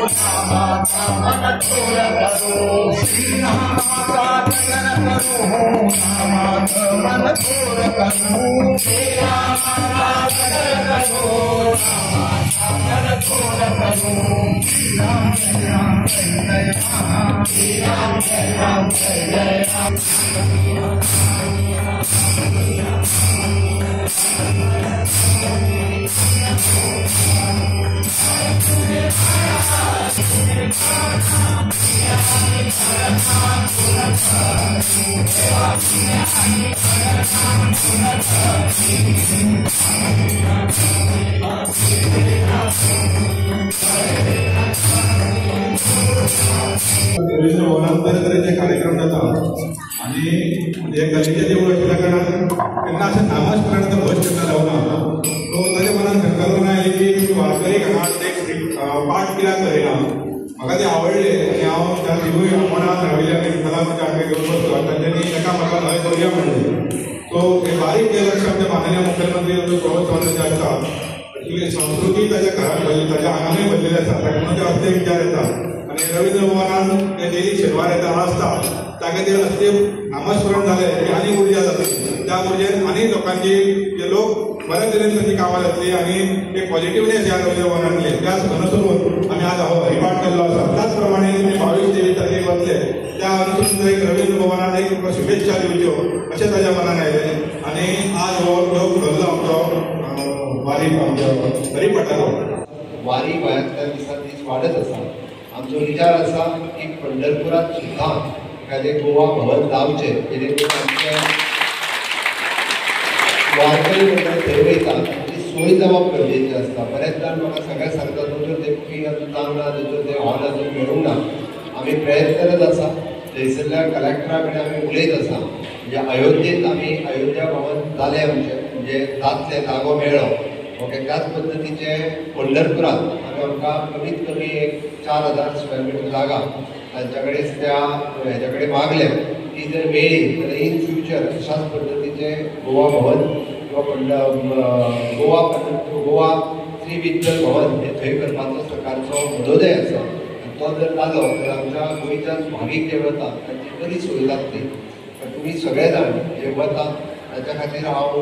नामाचा मन थोर करो श्रीनामाचा कीर्तन करो नामाचं मन थोर करो श्रीरामाचा कीर्तन करो नामाचा मन थोर करो श्रीराम जय राम जय राम श्रीराम जय राम जय राम तरेतरेचे कार्यक्रम जातात आणि हे गल्लीचे जे वळ असल्या कारणान केन्ना अशें नामस्मरणाचो भोज केन्ना जावना तो ताच्या मनान संकल्पना आयली की वारकरी हांगा एक पाठ कित्याक करिना म्हाका ती आवडली आनी हांव त्या तिवूय मनांत राविल्ले आनी विठ्ठला म्हणजे हांगा घेवन बसलो तांच्यांनी एका म्हाका हय करुया म्हणलें सो एक बारीक लक्षात माननीय मुख्यमंत्री प्रमोद सावंत जे आसा संस्कृती ताच्या घरांत भरली ताच्या आंगानूय भरलेली आसा ताका म्हणून ते असले विचार येता आनी रवींद्र भवनान ते डेली शेनवार येता आसता ताका ते असले नामस्मरण जालें की आनी उर्जा जातली त्या उर्जेन आनी लोकांची जे लोक बऱ्या तरेन तांची कामां जातली आनी एक पॉझिटिव्हनेस ह्या रवींद्र भवनान येतली त्याच अनुसरून आमी आज हो हरिपाठ केल्लो आसा त्याच प्रमाणे 22-23 तारखेक वतले त्या अनुसरून एक रवींद्र भवनान एक शुभेच्छा दिवच्यो अशें ताच्या मनान आयलें आनी आज हो लोक घडलो आमचो वारी आमचो हरिपाठाचो वारी गोंयांतल्या दिसान दीस वाडत आसा आमचो विचार आसा की पंढरपुरांत सुद्दां एखादें गोवा भवन जावचें जेणे करून आमचे वारकरी मंडळ थंय वयता ती सोय जावप गरजेची आसता बरेचदा म्हाका सगळ्या सांगता दोतोर ते बुकींग अजून जावंक ना दोतोर ते हॉल अजून मेळूंक ना आमी प्रयत्न करत आसा थंयसरल्या कलेक्टरा कडेन आमी उलयत आसा म्हणजे अयोध्येंत आमी अयोध्या भवन जालें आमचें म्हणजे जातलें जागो मेळ्ळो ओके त्याच पद्दतीचे पंढरपुरांत आमकां कमीत कमी एक 4000 स्क्वेअर मीटर जागा तांच्या कडेन त्या हेच्या कडेन मागले ती जर मेळ्ळी जाल्यार इन फ्युचर अशाच पद्दतीचे गोवा भवन किंवा गोवा श्री विठ्ठल भवन हे थंय करपाचो सरकारचो मनोदय आसा आनी तो जर जालो जाल्यार आमच्या गोंयच्यान भावीक जे वता तांची बरी सोय जातली तुमी सगळे जाण जे वतात ताच्या खातीर हांव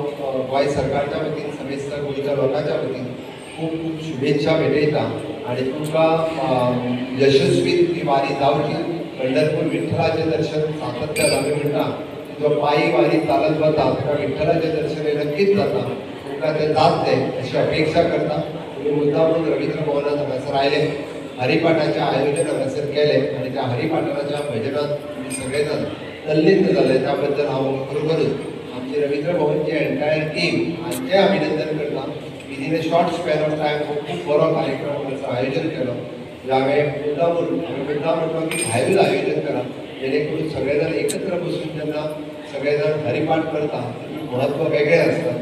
गोंय सरकारच्या वतीन समेस्त गोंयच्या लोकांच्या वतीन खूब खूब शुभेच्छा भेटयता आनी तुमकां यशस्वी ती वारी जावची पंढरपूर विठ्ठलाचें दर्शन सातत्यान आमी म्हणटा जो पायी वारी चालत वता ताका विठ्ठलाचें दर्शन हे नक्कीच जाता तुमकां तें जातलें अशी अपेक्षा करता तुमी मुद्दामून रवींद्र भवनांत हांगासर आयले हरिपाठाचें आयोजन हांगासर केलें आनी त्या हरिपाठाच्या भजनांत तुमी सगळे जाण तल्लीन जाले त्या बद्दल हांव खरोखरूच आमची रवींद्र भवनची एंटायर टीम हांचें अभिनंदन करता within a short span of time खूब बरो कार्यक्रम हांगासर आयोजन केलो हांवें मुद्दाम म्हणलो की भायरूच आयोजन करा जेणे करून सगळे जाण एकत्र बसून जेन्ना सगळे जाण हरिपाठ करता म्हत्व वेगळें आसता